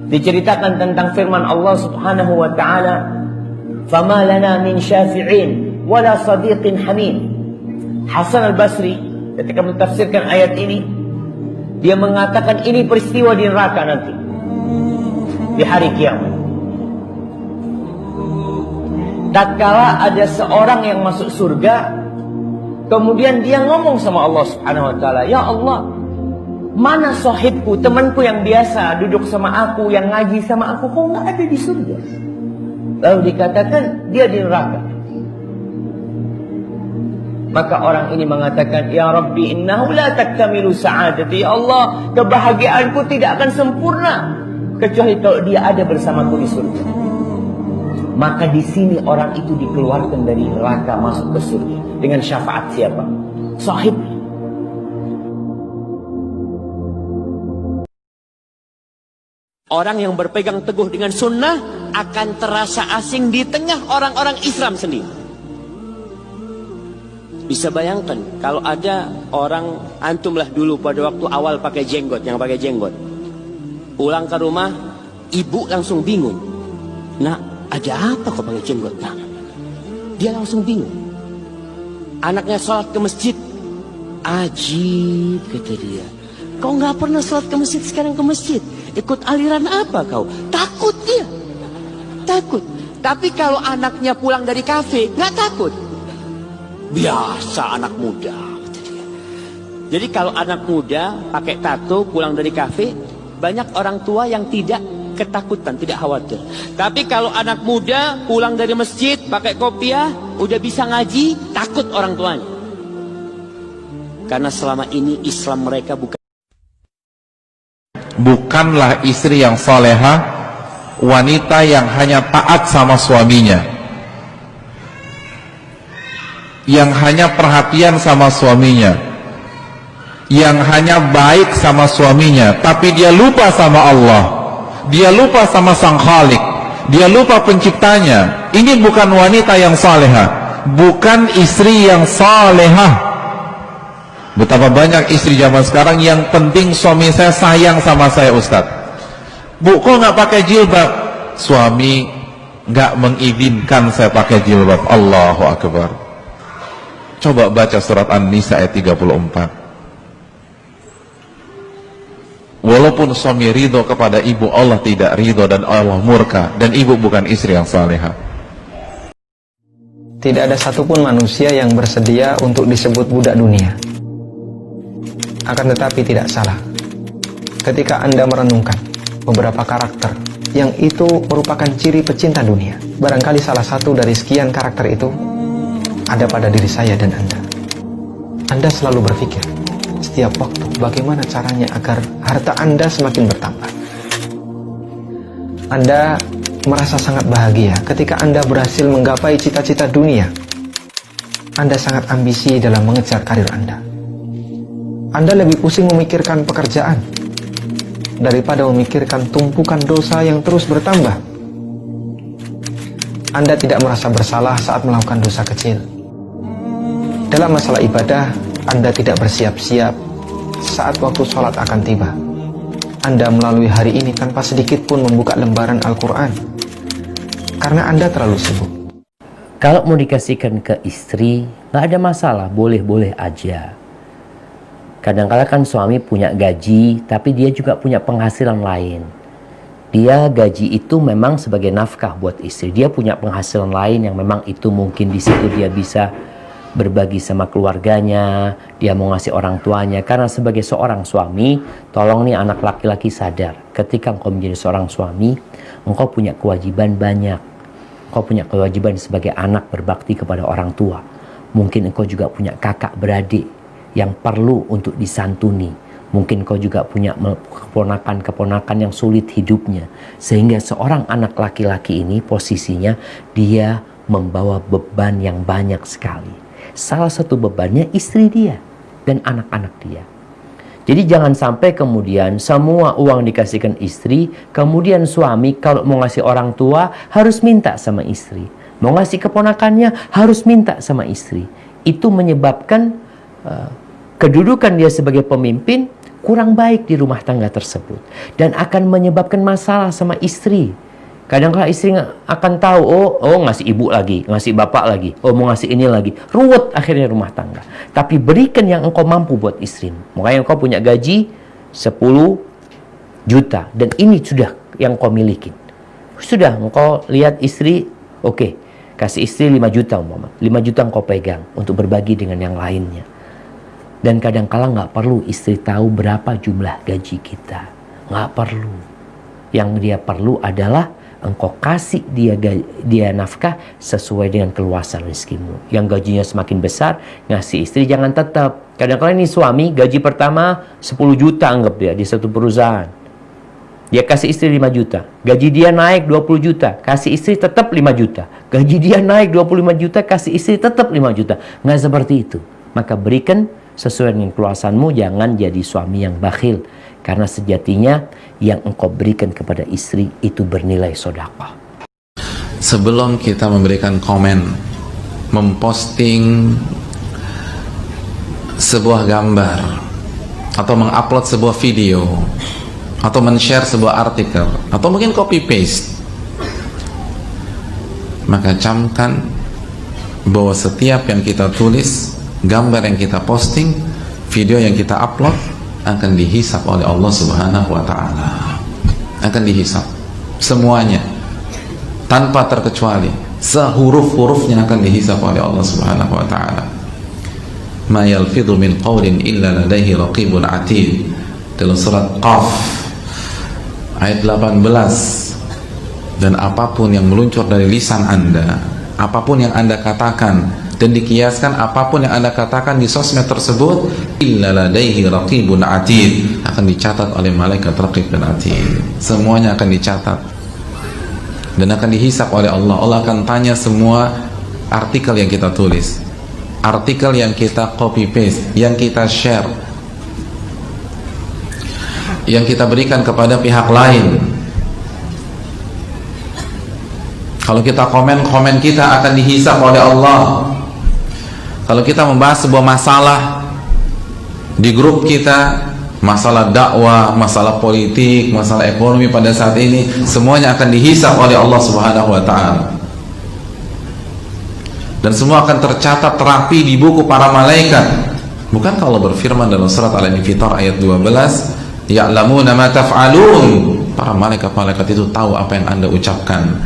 Diceritakan tentang firman Allah Subhanahu wa taala, "Fama lana min syafi'in wala sadiqin hamim." Hasan al-Basri ketika mentafsirkan ayat ini, dia mengatakan ini peristiwa di neraka nanti, di hari kiamat. Tatkala ada seorang yang masuk surga, kemudian dia ngomong sama Allah Subhanahu wa taala, "Ya Allah, mana sahibku, temanku yang biasa duduk sama aku, yang ngaji sama aku, kok nggak ada di surga?" Lalu dikatakan dia di neraka. Maka orang ini mengatakan, "Ya Rabbi, innahu la taktamilu sa'adati." Ya Allah, kebahagiaanku tidak akan sempurna kecuali kalau dia ada bersamaku di surga. Maka di sini orang itu dikeluarkan dari neraka masuk ke surga dengan syafaat siapa? Sahib. Orang yang berpegang teguh dengan sunnah akan terasa asing di tengah orang-orang Islam sendiri. Bisa bayangkan kalau ada orang, antumlah dulu pada waktu awal pakai jenggot, yang pakai jenggot, pulang ke rumah, ibu langsung bingung. Nak, ada apa kok pakai jenggot? Nah, dia langsung bingung. Anaknya sholat ke masjid, ajib kata dia. Kau nggak pernah sholat ke masjid, sekarang ke masjid. Ikut aliran apa kau? Takut dia, takut. Tapi kalau anaknya pulang dari kafe, nggak takut. Biasa anak muda kata dia. Jadi kalau anak muda pakai tato pulang dari kafe, banyak orang tua yang tidak ketakutan, tidak khawatir. Tapi kalau anak muda pulang dari masjid pakai kopiah, udah bisa ngaji, takut orang tuanya. Karena selama ini Islam mereka bukanlah istri yang salehah, wanita yang hanya taat sama suaminya, yang hanya perhatian sama suaminya, yang hanya baik sama suaminya, tapi dia lupa sama Allah, dia lupa sama Sang Khalik, dia lupa penciptanya. Ini bukan wanita yang salehah, bukan istri yang salehah. Betapa banyak istri zaman sekarang yang penting suami saya sayang sama saya, Ustaz. Bu, kok nggak pakai jilbab? Suami nggak mengizinkan saya pakai jilbab. Allahu Akbar. Coba baca surat An-Nisa ayat 34. Walaupun suami ridho kepada ibu, Allah tidak ridho dan Allah murka, dan ibu bukan istri yang salehah. Tidak ada satupun manusia yang bersedia untuk disebut budak dunia. Akan tetapi tidak salah ketika Anda merenungkan beberapa karakter yang itu merupakan ciri pecinta dunia. Barangkali salah satu dari sekian karakter itu ada pada diri saya dan Anda. Anda selalu berpikir setiap waktu bagaimana caranya agar harta Anda semakin bertambah. Anda merasa sangat bahagia ketika Anda berhasil menggapai cita-cita dunia. Anda sangat ambisi dalam mengejar karir Anda. Anda lebih pusing memikirkan pekerjaan daripada memikirkan tumpukan dosa yang terus bertambah. Anda tidak merasa bersalah saat melakukan dosa kecil. Dalam masalah ibadah, Anda tidak bersiap-siap saat waktu sholat akan tiba. Anda melalui hari ini tanpa sedikit pun membuka lembaran Al-Quran karena Anda terlalu sibuk. Kalau mau dikasihkan ke istri, nggak ada masalah, boleh-boleh aja. Kadang-kadang kan suami punya gaji, tapi dia juga punya penghasilan lain. Dia gaji itu memang sebagai nafkah buat istri. Dia punya penghasilan lain yang memang itu mungkin di situ dia bisa berbagi sama keluarganya, dia mau ngasih orang tuanya. Karena sebagai seorang suami, tolong nih anak laki-laki sadar, ketika engkau menjadi seorang suami, engkau punya kewajiban banyak. Engkau punya kewajiban sebagai anak berbakti kepada orang tua. Mungkin engkau juga punya kakak beradik yang perlu untuk disantuni. Mungkin kau juga punya keponakan-keponakan yang sulit hidupnya. Sehingga seorang anak laki-laki ini posisinya dia membawa beban yang banyak sekali. Salah satu bebannya istri dia dan anak-anak dia. Jadi jangan sampai kemudian semua uang dikasihkan istri, kemudian suami kalau mau ngasih orang tua harus minta sama istri. Mau ngasih keponakannya harus minta sama istri. Itu menyebabkan kedudukan dia sebagai pemimpin, kurang baik di rumah tangga tersebut dan akan menyebabkan masalah sama istri. Kadang-kadang istri akan tahu, oh ngasih ibu lagi, ngasih bapak lagi, oh mau ngasih ini lagi, ruwet akhirnya rumah tangga. Tapi berikan yang engkau mampu buat istrimu. Makanya engkau punya gaji 10 juta dan ini sudah yang kau miliki. Sudah engkau lihat istri, oke, kasih istri 5 juta umpama. 5 juta engkau pegang untuk berbagi dengan yang lainnya. Dan kadang-kala nggak perlu istri tahu berapa jumlah gaji kita. Nggak perlu. Yang dia perlu adalah engkau kasih dia nafkah sesuai dengan keluasan rezekimu. Yang gajinya semakin besar, ngasih istri jangan tetap. Kadang-kadang ini suami gaji pertama 10 juta anggap dia di satu perusahaan. Dia kasih istri 5 juta. Gaji dia naik 20 juta. Kasih istri tetap 5 juta. Gaji dia naik 25 juta. Kasih istri tetap 5 juta. Nggak seperti itu. Maka berikan sesuai dengan keluasanmu. Jangan jadi suami yang bakhil. Karena sejatinya yang engkau berikan kepada istri itu bernilai sedekah. Sebelum kita memberikan komen, memposting sebuah gambar atau mengupload sebuah video atau men-share sebuah artikel atau mungkin copy paste, maka camkan bahwa setiap yang kita tulis, gambar yang kita posting, video yang kita upload akan dihisap oleh Allah Subhanahu wa ta'ala. Akan dihisap semuanya tanpa terkecuali, sehuruf-hurufnya akan dihisap oleh Allah Subhanahu wa ta'ala. Ma yalfidhu min qawlin illa ladaihi raqibun atid, dalam surat Qaf ayat 18. Dan apapun yang meluncur dari lisan Anda, apapun yang Anda katakan dan dikiaskan apapun yang Anda katakan di sosmed tersebut, illa ladaihi raqibun atid, akan dicatat oleh malaikat raqib dan atid. Semuanya akan dicatat dan akan dihisap oleh Allah. Allah akan tanya semua artikel yang kita tulis, artikel yang kita copy paste, yang kita share, yang kita berikan kepada pihak lain. Kalau kita komen kita akan dihisap oleh Allah. Kalau kita membahas sebuah masalah di grup kita, masalah dakwah, masalah politik, masalah ekonomi pada saat ini, semuanya akan dihisap oleh Allah Subhanahu wa ta'ala. Dan semua akan tercatat rapi di buku para malaikat. Bukankah Allah berfirman dalam surat Al-Infitar ayat 12, ya'lamuna ma taf'alun, para malaikat-malaikat itu tahu apa yang Anda ucapkan,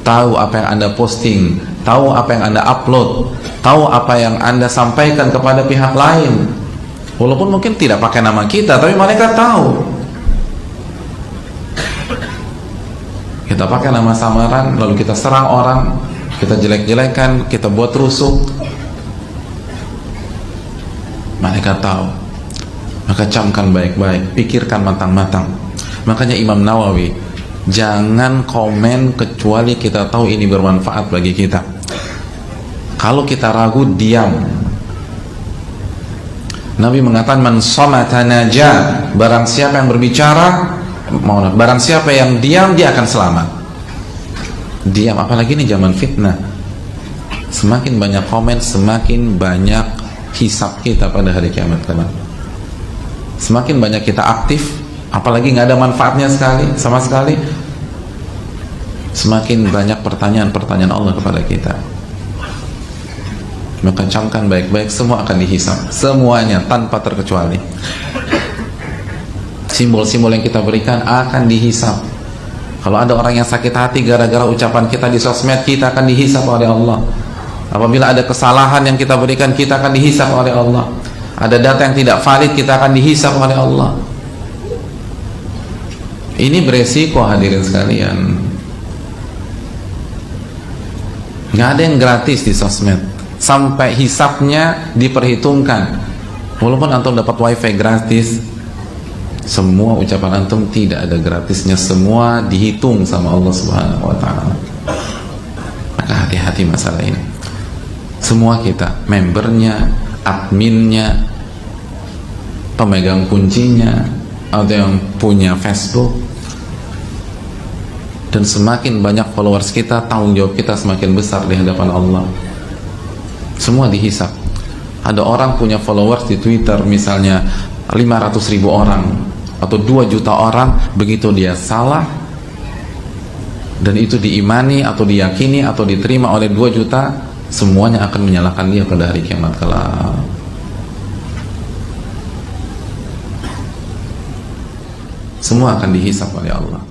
tahu apa yang Anda posting, tahu apa yang Anda upload, tahu apa yang Anda sampaikan kepada pihak lain. Walaupun mungkin tidak pakai nama kita, tapi malaikat tahu. Kita pakai nama samaran, lalu kita serang orang, kita jelek-jelekan, kita buat rusuk, malaikat tahu. Maka camkan baik-baik, pikirkan matang-matang. Makanya Imam Nawawi, jangan komen kecuali kita tahu ini bermanfaat bagi kita. Kalau kita ragu, diam. Nabi mengatakan, man somata naja, barang siapa yang berbicara, barang siapa yang diam, dia akan selamat. Diam, apalagi ini zaman fitnah. Semakin banyak komen, semakin banyak hisab kita pada hari kiamat kelak. Semakin banyak kita aktif, apalagi nggak ada manfaatnya sama sekali, semakin banyak pertanyaan-pertanyaan Allah kepada kita. Maka camkan baik-baik, semua akan dihisap, semuanya tanpa terkecuali. Simbol-simbol yang kita berikan akan dihisap. Kalau ada orang yang sakit hati gara-gara ucapan kita di sosmed, kita akan dihisap oleh Allah. Apabila ada kesalahan yang kita berikan, kita akan dihisap oleh Allah. Ada data yang tidak valid, kita akan dihisap oleh Allah. Ini beresiko, hadirin sekalian. Nggak ada yang gratis di sosmed. Sampai hisapnya diperhitungkan. Walaupun antum dapat wifi gratis, semua ucapan antum tidak ada gratisnya, semua dihitung sama Allah Subhanahu wa ta'ala. Maka hati-hati masalah ini. Semua kita, membernya, adminnya, pemegang kuncinya, atau yang punya Facebook, dan semakin banyak followers kita, tanggung jawab kita semakin besar di hadapan Allah. Semua dihisap. Ada orang punya followers di Twitter misalnya 500.000 orang atau 2 juta orang, begitu dia salah dan itu diimani atau diyakini atau diterima oleh 2 juta, semuanya akan menyalahkan dia pada hari kiamat kelak. Semua akan dihisab oleh Allah.